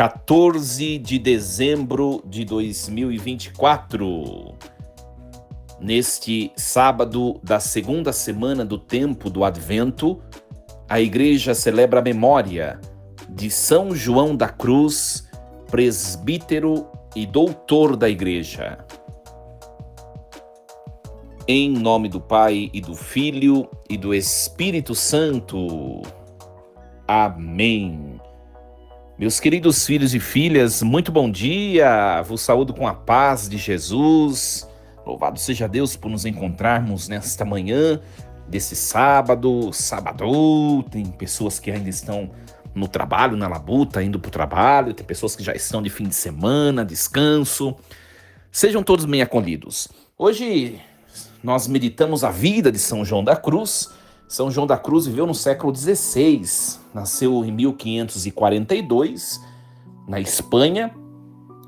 14 de dezembro de 2024. Neste sábado da segunda semana do tempo do Advento, a Igreja celebra a memória de São João da Cruz, presbítero e doutor da Igreja. Em nome do Pai, e do Filho, e do Espírito Santo. Amém. Meus queridos filhos e filhas, muito bom dia! Vos saúdo com a paz de Jesus. Louvado seja Deus por nos encontrarmos nesta manhã desse sábado. Tem pessoas que ainda estão no trabalho, na labuta, indo para o trabalho. Tem pessoas que já estão de fim de semana, descanso. Sejam todos bem acolhidos. Hoje nós meditamos a vida de São João da Cruz. São João da Cruz viveu no século XVI, nasceu em 1542, na Espanha.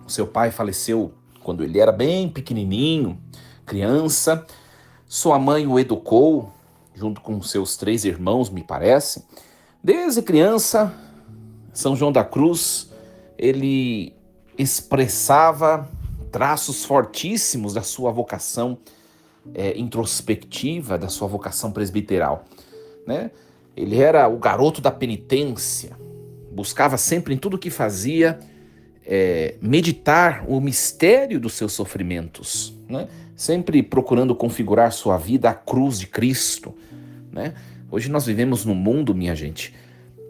Seu pai faleceu quando ele era bem pequenininho, criança. Sua mãe o educou, junto com seus 3 irmãos, me parece. Desde criança, São João da Cruz, ele expressava traços fortíssimos da sua vocação introspectiva, da sua vocação presbiteral, né? Ele era o garoto da penitência, buscava sempre em tudo que fazia meditar o mistério dos seus sofrimentos, né? Sempre procurando configurar sua vida à cruz de Cristo, né? Hoje nós vivemos num mundo, minha gente,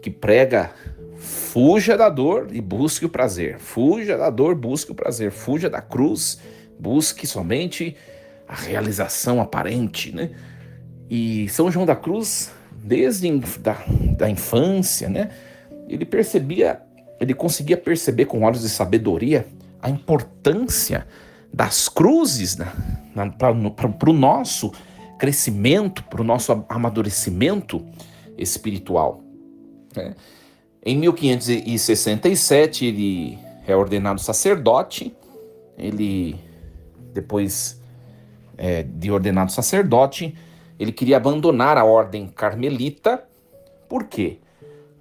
que prega: fuja da dor e busque o prazer, fuja da dor, busque o prazer, fuja da cruz, busque somente a realização aparente, né? E São João da Cruz, desde da infância, né, ele conseguia perceber com olhos de sabedoria a importância das cruzes para o nosso crescimento, para o nosso amadurecimento espiritual, né? Em 1567 ele é ordenado sacerdote. Ele, depois de ordenado sacerdote, ele queria abandonar a ordem carmelita. Por quê?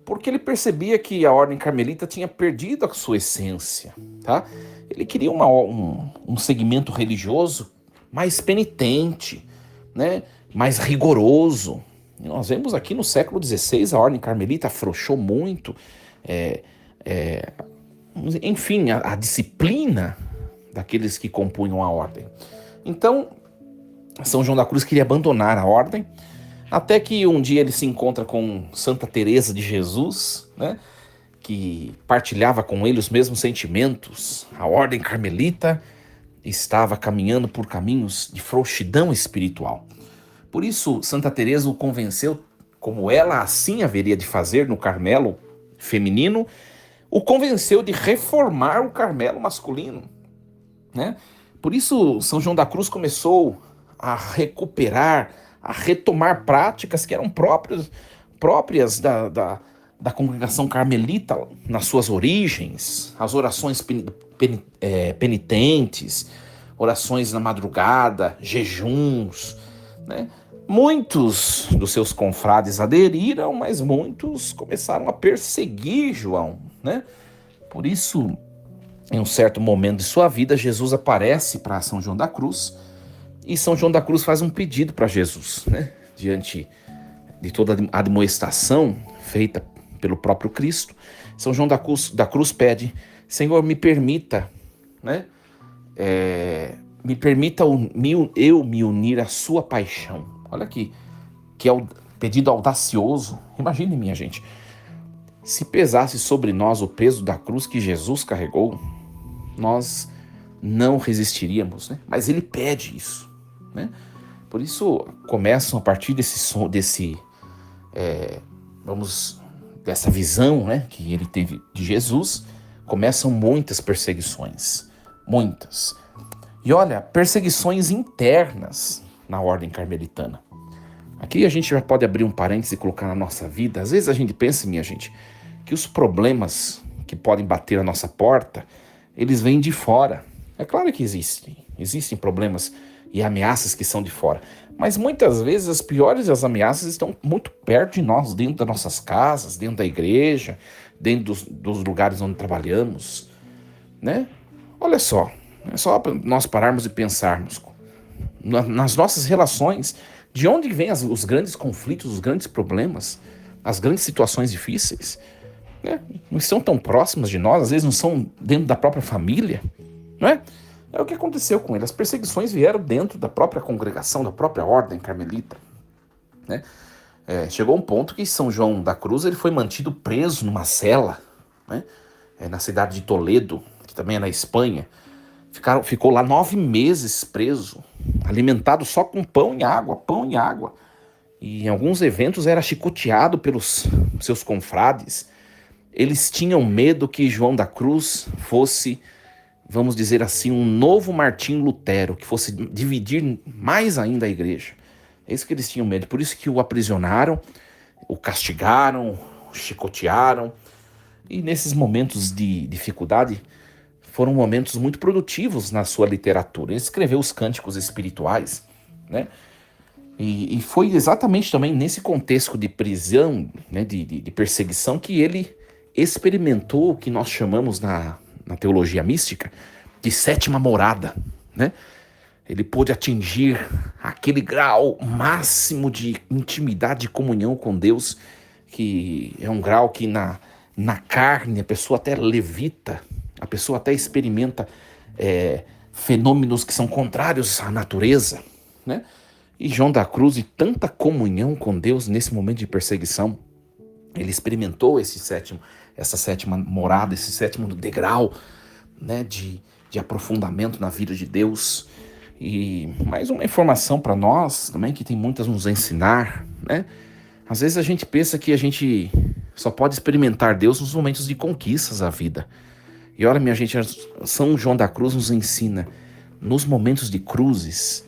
Porque ele percebia que a ordem carmelita tinha perdido a sua essência, tá? Ele queria um segmento religioso mais penitente, né? Mais rigoroso. Nós vemos aqui no século XVI a ordem carmelita afrouxou muito, enfim, a disciplina daqueles que compunham a ordem. Então, São João da Cruz queria abandonar a ordem, até que um dia ele se encontra com Santa Teresa de Jesus, né, que partilhava com ele os mesmos sentimentos. A ordem carmelita estava caminhando por caminhos de frouxidão espiritual. Por isso, Santa Teresa o convenceu, como ela assim haveria de fazer no Carmelo feminino, o convenceu de reformar o Carmelo masculino, né? Por isso, São João da Cruz começou a recuperar, a retomar práticas que eram próprias da congregação carmelita nas suas origens, as orações penitentes, orações na madrugada, jejuns, né? Muitos dos seus confrades aderiram, mas muitos começaram a perseguir João, né? Por isso, em um certo momento de sua vida, Jesus aparece para São João da Cruz, e São João da Cruz faz um pedido para Jesus, né? Diante de toda a admoestação feita pelo próprio Cristo, São João da Cruz pede: Senhor, me permita, né? Me permita eu me unir à sua paixão. Olha aqui, que é o pedido audacioso. Imagine, minha gente, se pesasse sobre nós o peso da cruz que Jesus carregou, nós não resistiríamos, né? Mas ele pede isso, né? Por isso começam, a partir dessa visão, né, que ele teve de Jesus, começam muitas perseguições, muitas. E olha, perseguições internas na ordem carmelitana. Aqui a gente já pode abrir um parênteses e colocar na nossa vida. Às vezes a gente pensa, minha gente, que os problemas que podem bater à nossa porta, eles vêm de fora. É claro que existem problemas e ameaças que são de fora, Mas muitas vezes as piores das ameaças estão muito perto de nós, dentro das nossas casas, dentro da igreja, dentro dos lugares onde trabalhamos, né? Olha só, é só nós pararmos e pensarmos nas nossas relações, de onde vêm os grandes conflitos, os grandes problemas, as grandes situações difíceis, né? Não estão tão próximas de nós, às vezes não são dentro da própria família, não é? É o que aconteceu com ele. As perseguições vieram dentro da própria congregação, da própria ordem carmelita, né? Chegou um ponto que São João da Cruz ele foi mantido preso numa cela, né? Na cidade de Toledo, que também é na Espanha. Ficou lá 9 meses preso, alimentado só com pão e água, pão e água. E em alguns eventos era chicoteado pelos seus confrades. Eles tinham medo que João da Cruz fosse, vamos dizer assim, um novo Martim Lutero, que fosse dividir mais ainda a igreja. É isso que eles tinham medo. Por isso que o aprisionaram, o castigaram, o chicotearam. E nesses momentos de dificuldade, foram momentos muito produtivos na sua literatura. Ele escreveu os cânticos espirituais, né? E foi exatamente também nesse contexto de prisão, né, de perseguição, que ele experimentou o que nós chamamos na teologia mística de sétima morada, né? Ele pôde atingir aquele grau máximo de intimidade e comunhão com Deus, que é um grau que na carne a pessoa até levita, a pessoa até experimenta fenômenos que são contrários à natureza, né? E João da Cruz, e tanta comunhão com Deus nesse momento de perseguição, ele experimentou essa sétima morada, esse sétimo degrau, né, de aprofundamento na vida de Deus. E mais uma informação para nós também, que tem muitas a nos ensinar, né? Às vezes a gente pensa que a gente só pode experimentar Deus nos momentos de conquistas da vida. E olha, minha gente, São João da Cruz nos ensina, nos momentos de cruzes,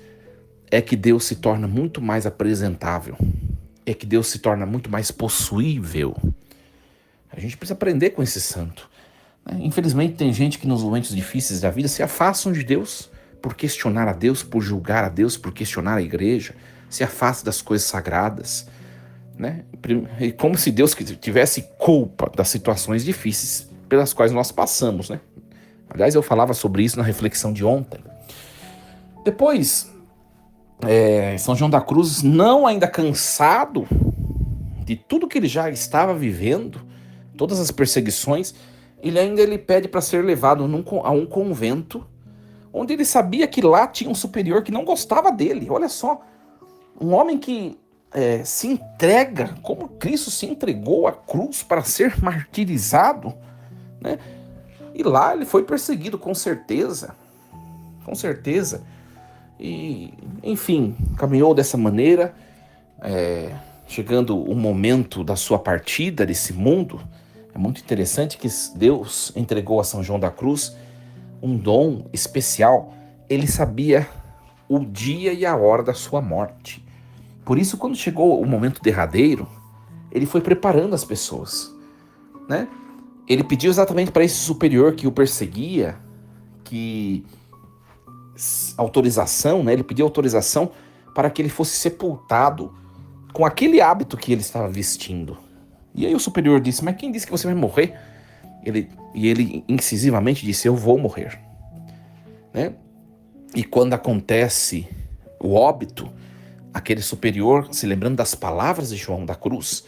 é que Deus se torna muito mais apresentável, é que Deus se torna muito mais possuível. A gente precisa aprender com esse santo, né? Infelizmente tem gente que nos momentos difíceis da vida se afastam de Deus por questionar a Deus, por julgar a Deus, por questionar a igreja, se afasta das coisas sagradas, né? E como se Deus tivesse culpa das situações difíceis pelas quais nós passamos, né? Aliás, eu falava sobre isso na reflexão de ontem. Depois, São João da Cruz, não ainda cansado de tudo que ele já estava vivendo, todas as perseguições, ele pede para ser levado a um convento, onde ele sabia que lá tinha um superior que não gostava dele. Olha só, um homem que se entrega, como Cristo se entregou à cruz para ser martirizado, né? E lá ele foi perseguido, com certeza, e enfim, caminhou dessa maneira, chegando o momento da sua partida desse mundo. É muito interessante que Deus entregou a São João da Cruz um dom especial. Ele sabia o dia e a hora da sua morte. Por isso, quando chegou o momento derradeiro, ele foi preparando as pessoas, né? Ele pediu exatamente para esse superior que o perseguia, autorização, né? Ele pediu autorização para que ele fosse sepultado com aquele hábito que ele estava vestindo. E aí o superior disse: mas quem disse que você vai morrer? Ele incisivamente disse: eu vou morrer, né? E quando acontece o óbito, aquele superior, se lembrando das palavras de João da Cruz,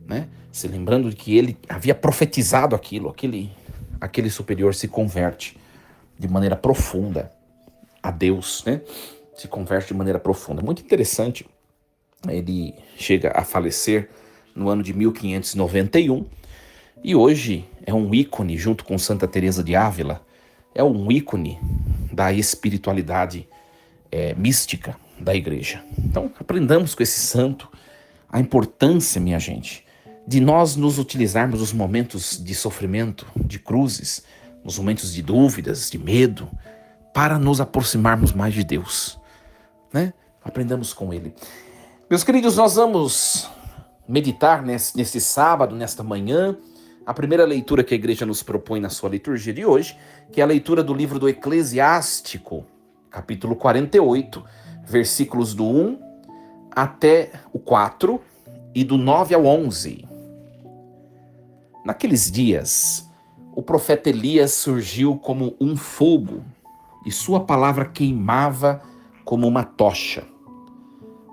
né? Se lembrando de que ele havia profetizado aquele superior se converte de maneira profunda a Deus, né? Se converte de maneira profunda. Muito interessante. Ele chega a falecer no ano de 1591 e hoje é um ícone, junto com Santa Teresa de Ávila, é um ícone da espiritualidade mística da igreja. Então, aprendamos com esse santo a importância, minha gente, de nós nos utilizarmos nos momentos de sofrimento, de cruzes, nos momentos de dúvidas, de medo, para nos aproximarmos mais de Deus, né? Aprendamos com Ele. Meus queridos, nós vamos meditar nesse sábado, nesta manhã, a primeira leitura que a igreja nos propõe na sua liturgia de hoje, que é a leitura do livro do Eclesiástico, capítulo 48, versículos do 1 até o 4 e do 9 ao 11. Naqueles dias, o profeta Elias surgiu como um fogo, e sua palavra queimava como uma tocha.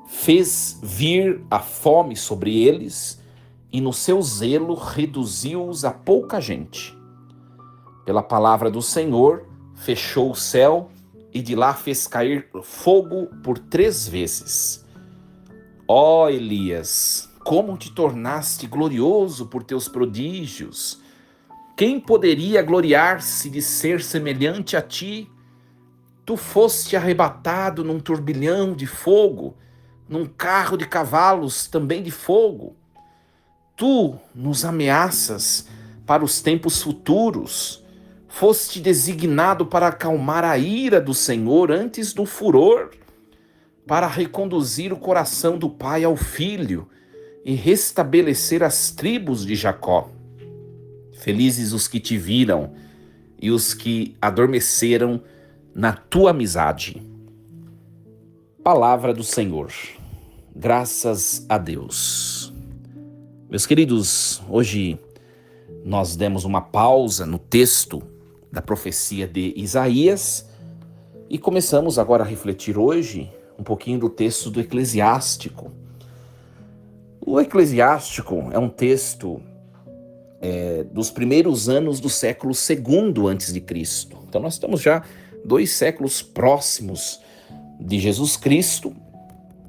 Fez vir a fome sobre eles, e no seu zelo reduziu-os a pouca gente. Pela palavra do Senhor, fechou o céu, e de lá fez cair fogo por 3 vezes. Ó Elias, como te tornaste glorioso por teus prodígios! Quem poderia gloriar-se de ser semelhante a ti? Tu foste arrebatado num turbilhão de fogo, num carro de cavalos também de fogo. Tu nos ameaças para os tempos futuros. Foste designado para acalmar a ira do Senhor antes do furor, para reconduzir o coração do pai ao filho e restabelecer as tribos de Jacó. Felizes os que te viram e os que adormeceram na tua amizade. Palavra do Senhor. Graças a Deus. Meus queridos, hoje nós demos uma pausa no texto da profecia de Isaías e começamos agora a refletir hoje um pouquinho do texto do Eclesiástico. O Eclesiástico é um texto dos primeiros anos do século II a.C. Então nós estamos já 2 séculos próximos de Jesus Cristo.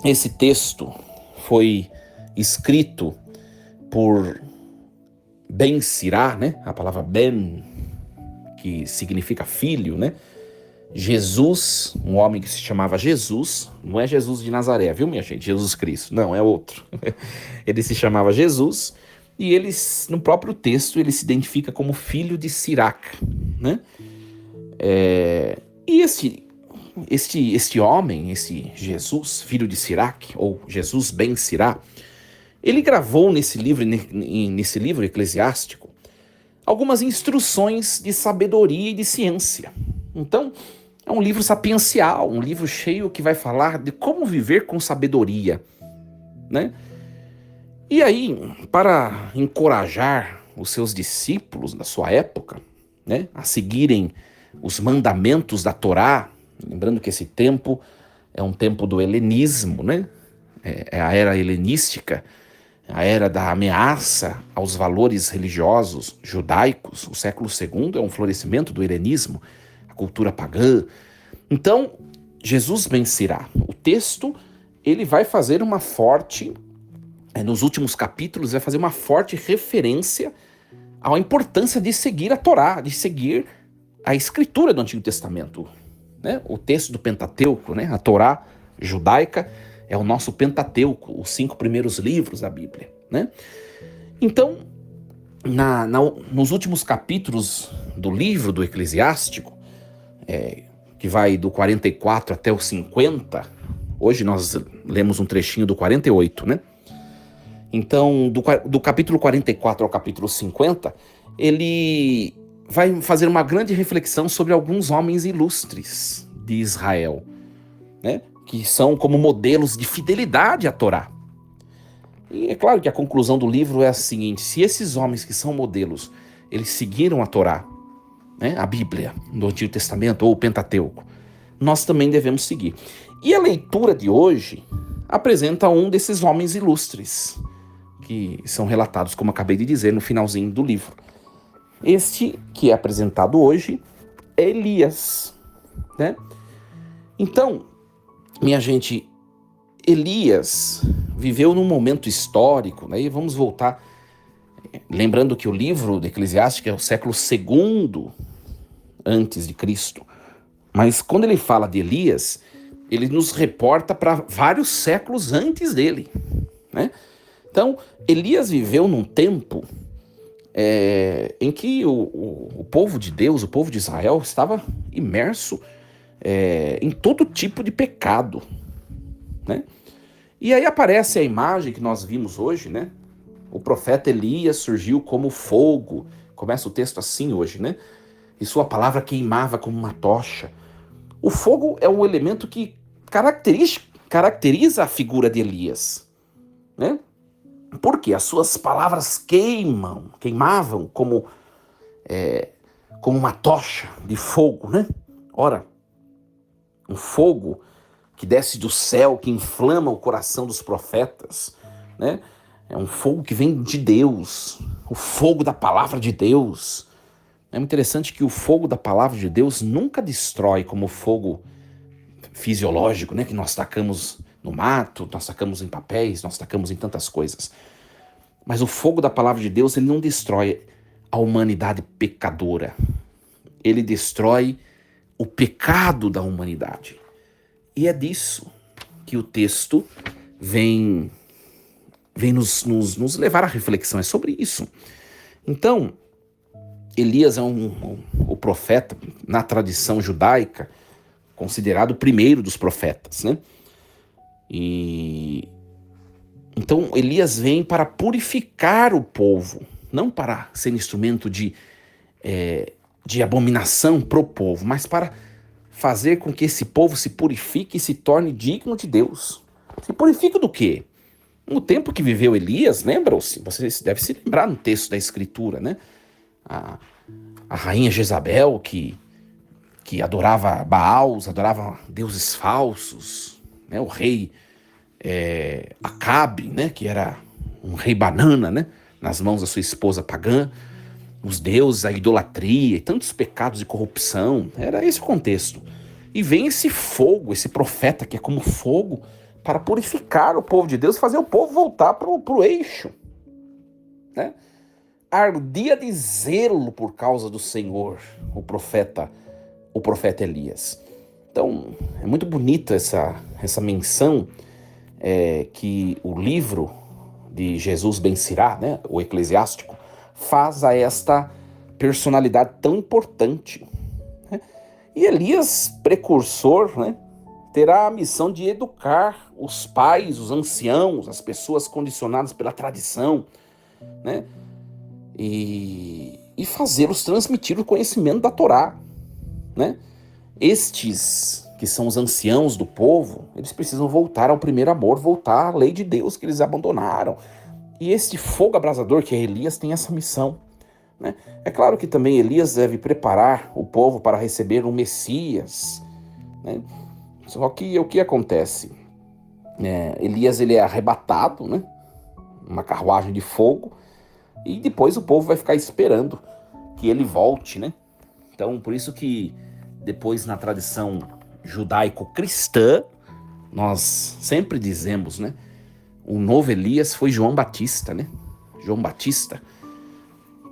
Esse texto foi escrito por Ben Sirá, né? A palavra Ben, que significa filho, né? Jesus, um homem que se chamava Jesus, não é Jesus de Nazaré, viu, minha gente? Jesus Cristo, não, é outro. Ele se chamava Jesus e ele, no próprio texto, ele se identifica como filho de Sirac, né? E este homem, esse Jesus, filho de Sirac, ou Jesus ben Sirá, ele gravou nesse livro eclesiástico algumas instruções de sabedoria e de ciência. Então, é um livro sapiencial, um livro cheio que vai falar de como viver com sabedoria, né? E aí, para encorajar os seus discípulos da sua época, né, a seguirem os mandamentos da Torá, lembrando que esse tempo é um tempo do helenismo, né? É a era helenística, a era da ameaça aos valores religiosos judaicos. O século II é um florescimento do helenismo, a cultura pagã. Então, Jesus ben Sirá, o texto, ele vai fazer uma forte, nos últimos capítulos, vai fazer uma forte referência à importância de seguir a Torá, de seguir a escritura do Antigo Testamento, né? O texto do Pentateuco, né? A Torá judaica é o nosso Pentateuco, os 5 primeiros livros da Bíblia, né? Então, nos últimos capítulos do livro do Eclesiástico, que vai do 44 até o 50, hoje nós lemos um trechinho do 48, né? Então, do capítulo 44 ao capítulo 50, ele vai fazer uma grande reflexão sobre alguns homens ilustres de Israel, né? Que são como modelos de fidelidade à Torá. E é claro que a conclusão do livro é a seguinte: se esses homens que são modelos, eles seguiram a Torá, né, a Bíblia, do Antigo Testamento ou o Pentateuco, nós também devemos seguir. E a leitura de hoje apresenta um desses homens ilustres, que são relatados, como acabei de dizer, no finalzinho do livro. Este que é apresentado hoje é Elias, né? Então, minha gente, Elias viveu num momento histórico, né? E vamos voltar, lembrando que o livro do Eclesiástico é o século II antes de Cristo. Mas quando ele fala de Elias, ele nos reporta para vários séculos antes dele, né? Então, Elias viveu num tempo em que o povo de Deus, o povo de Israel, estava imerso em todo tipo de pecado, né? E aí aparece a imagem que nós vimos hoje, né? O profeta Elias surgiu como fogo. Começa o texto assim hoje, né? E sua palavra queimava como uma tocha. O fogo é um elemento que caracteriza a figura de Elias, né? Porque as suas palavras queimavam como uma tocha de fogo, né? Ora, um fogo que desce do céu, que inflama o coração dos profetas, né? É um fogo que vem de Deus, o fogo da palavra de Deus. É muito interessante que o fogo da palavra de Deus nunca destrói como o fogo fisiológico, né? Que nós tacamos no mato, nós tacamos em papéis, nós tacamos em tantas coisas. Mas o fogo da palavra de Deus, ele não destrói a humanidade pecadora. Ele destrói o pecado da humanidade. E é disso que o texto vem nos levar à reflexão, é sobre isso. Então, Elias é o profeta, na tradição judaica, considerado o primeiro dos profetas, né? Então, Elias vem para purificar o povo, não para ser instrumento de abominação pro povo, mas para fazer com que esse povo se purifique e se torne digno de Deus. Se purifica do quê? No tempo que viveu Elias, lembram-se? Vocês devem se lembrar no texto da Escritura, né? A rainha Jezabel, que adorava Baals, adorava deuses falsos, né? O rei Acabe, né? Que era um rei banana, né? Nas mãos da sua esposa pagã, os deuses, a idolatria e tantos pecados e corrupção. Era esse o contexto. E vem esse fogo, esse profeta que é como fogo, para purificar o povo de Deus e fazer o povo voltar para o eixo, né? Ardia de zelo por causa do Senhor, o profeta Elias. Então, é muito bonita essa menção que o livro de Jesus Ben Sirá, né, o Eclesiástico, faz a esta personalidade tão importante, né? E Elias, precursor, né, terá a missão de educar os pais, os anciãos, as pessoas condicionadas pela tradição, né? E fazê-los transmitir o conhecimento da Torá, né? Estes que são os anciãos do povo, eles precisam voltar ao primeiro amor, voltar à lei de Deus que eles abandonaram. E este fogo abrasador que é Elias tem essa missão, né? É claro que também Elias deve preparar o povo para receber o Messias, né? Só que o que acontece? Elias ele é arrebatado, né? Uma carruagem de fogo, e depois o povo vai ficar esperando que ele volte, né? Então, por isso que depois na tradição judaico-cristã, nós sempre dizemos, né? O novo Elias foi João Batista, né? João Batista,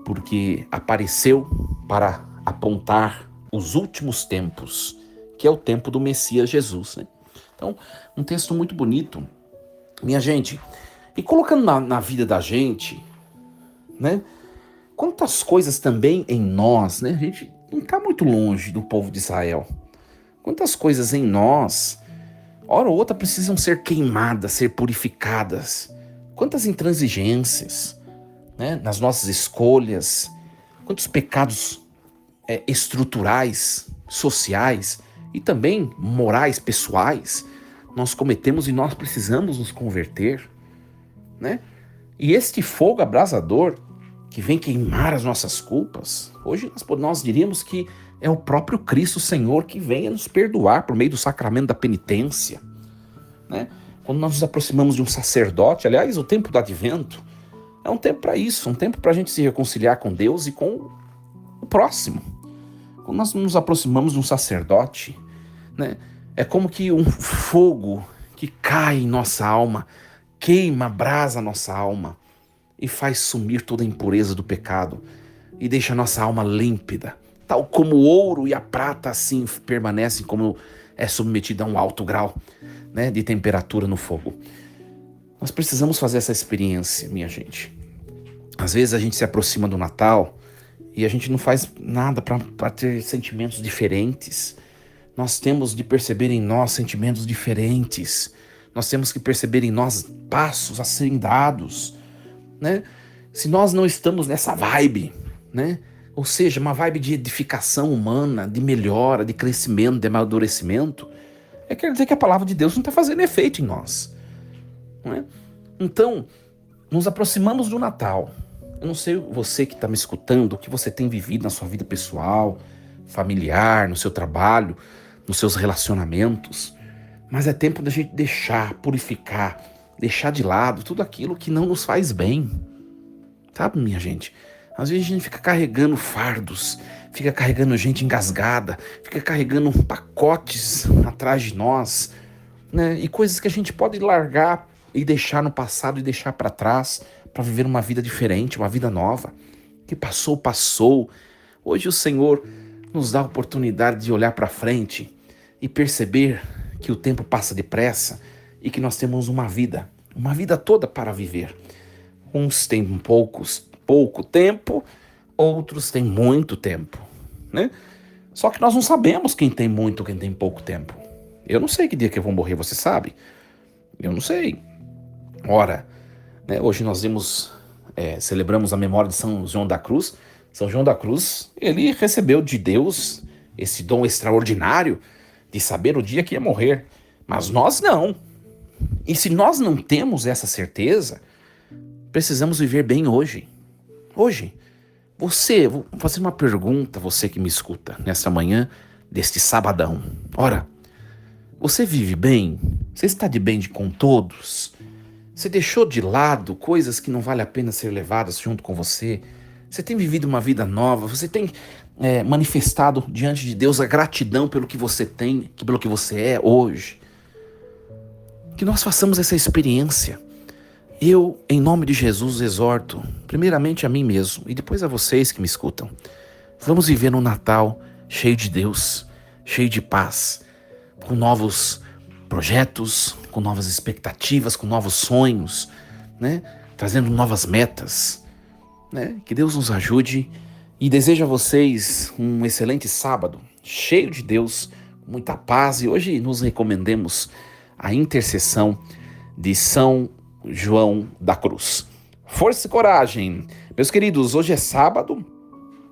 porque apareceu para apontar os últimos tempos, que é o tempo do Messias Jesus, né? Então, um texto muito bonito, minha gente. E colocando na vida da gente, né? Quantas coisas também em nós, né? A gente não está muito longe do povo de Israel. Quantas coisas em nós, hora ou outra, precisam ser queimadas, ser purificadas. Quantas intransigências, né? Nas nossas escolhas. Quantos pecados estruturais, sociais e também morais, pessoais, nós cometemos e nós precisamos nos converter, né? E este fogo abrasador que vem queimar as nossas culpas, hoje nós diríamos que é o próprio Cristo Senhor que vem a nos perdoar por meio do sacramento da penitência, né? Quando nós nos aproximamos de um sacerdote, aliás, o tempo do advento é um tempo para isso, um tempo para a gente se reconciliar com Deus e com o próximo. Quando nós nos aproximamos de um sacerdote, né, é como que um fogo que cai em nossa alma, queima, abrasa a nossa alma e faz sumir toda a impureza do pecado e deixa a nossa alma límpida, tal como o ouro e a prata assim permanecem como é submetida a um alto grau, né, de temperatura no fogo. Nós precisamos fazer essa experiência, minha gente. Às vezes a gente se aproxima do Natal e a gente não faz nada para ter sentimentos diferentes. Nós temos de perceber em nós sentimentos diferentes. Nós temos que perceber em nós passos a serem dados, né? Se nós não estamos nessa vibe, né? Ou seja, uma vibe de edificação humana, de melhora, de crescimento, de amadurecimento, quer dizer que a palavra de Deus não está fazendo efeito em nós. Não é? Então, nos aproximamos do Natal. Eu não sei você que está me escutando, o que você tem vivido na sua vida pessoal, familiar, no seu trabalho, nos seus relacionamentos, mas é tempo da gente deixar, purificar, deixar de lado tudo aquilo que não nos faz bem. Sabe, minha gente? Às vezes a gente fica carregando fardos, fica carregando gente engasgada, fica carregando pacotes atrás de nós, né? E coisas que a gente pode largar e deixar no passado e deixar para trás para viver uma vida diferente, uma vida nova. Que passou, passou. Hoje o Senhor nos dá a oportunidade de olhar para frente e perceber que o tempo passa depressa e que nós temos uma vida toda para viver. Uns têm pouco tempo, outros têm muito tempo, né? Só que nós não sabemos quem tem muito, quem tem pouco tempo. Eu não sei que dia que eu vou morrer, você sabe? Eu não sei. Ora, né, hoje nós celebramos a memória de São João da Cruz. São João da Cruz, ele recebeu de Deus esse dom extraordinário de saber o dia que ia morrer. Mas nós não. E se nós não temos essa certeza, precisamos viver bem hoje. Hoje. Vou fazer uma pergunta, você que me escuta nessa manhã deste sabadão. Ora, você vive bem? Você está de bem com todos? Você deixou de lado coisas que não vale a pena ser levadas junto com você? Você tem vivido uma vida nova? Você tem manifestado diante de Deus a gratidão pelo que você tem, pelo que você é hoje? Que nós façamos essa experiência. Eu, em nome de Jesus, exorto, primeiramente a mim mesmo e depois a vocês que me escutam. Vamos viver um Natal cheio de Deus, cheio de paz, com novos projetos, com novas expectativas, com novos sonhos, né? Trazendo novas metas, né? Que Deus nos ajude e desejo a vocês um excelente sábado, cheio de Deus, muita paz. E hoje nos recomendemos a intercessão de São João da Cruz. Força e coragem. Meus queridos, hoje é sábado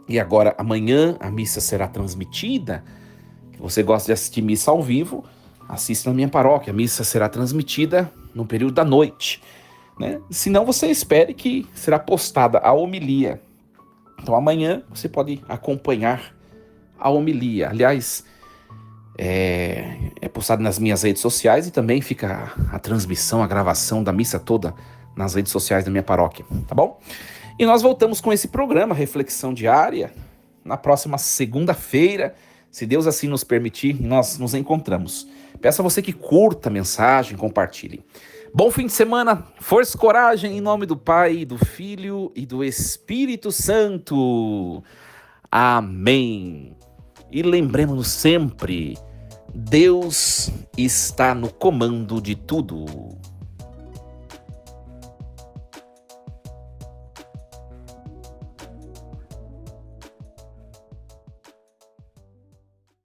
e agora amanhã a missa será transmitida. Se você gosta de assistir missa ao vivo, assista na minha paróquia. A missa será transmitida no período da noite, né? Se não, você espere que será postada a homilia. Então amanhã você pode acompanhar a homilia. Aliás, é postado nas minhas redes sociais e também fica a transmissão, a gravação da missa toda nas redes sociais da minha paróquia, tá bom? E nós voltamos com esse programa, Reflexão Diária, na próxima segunda-feira, se Deus assim nos permitir, nós nos encontramos. Peço a você que curta a mensagem, compartilhe. Bom fim de semana, força e coragem, em nome do Pai, do Filho e do Espírito Santo. Amém. E lembremos-nos sempre, Deus está no comando de tudo.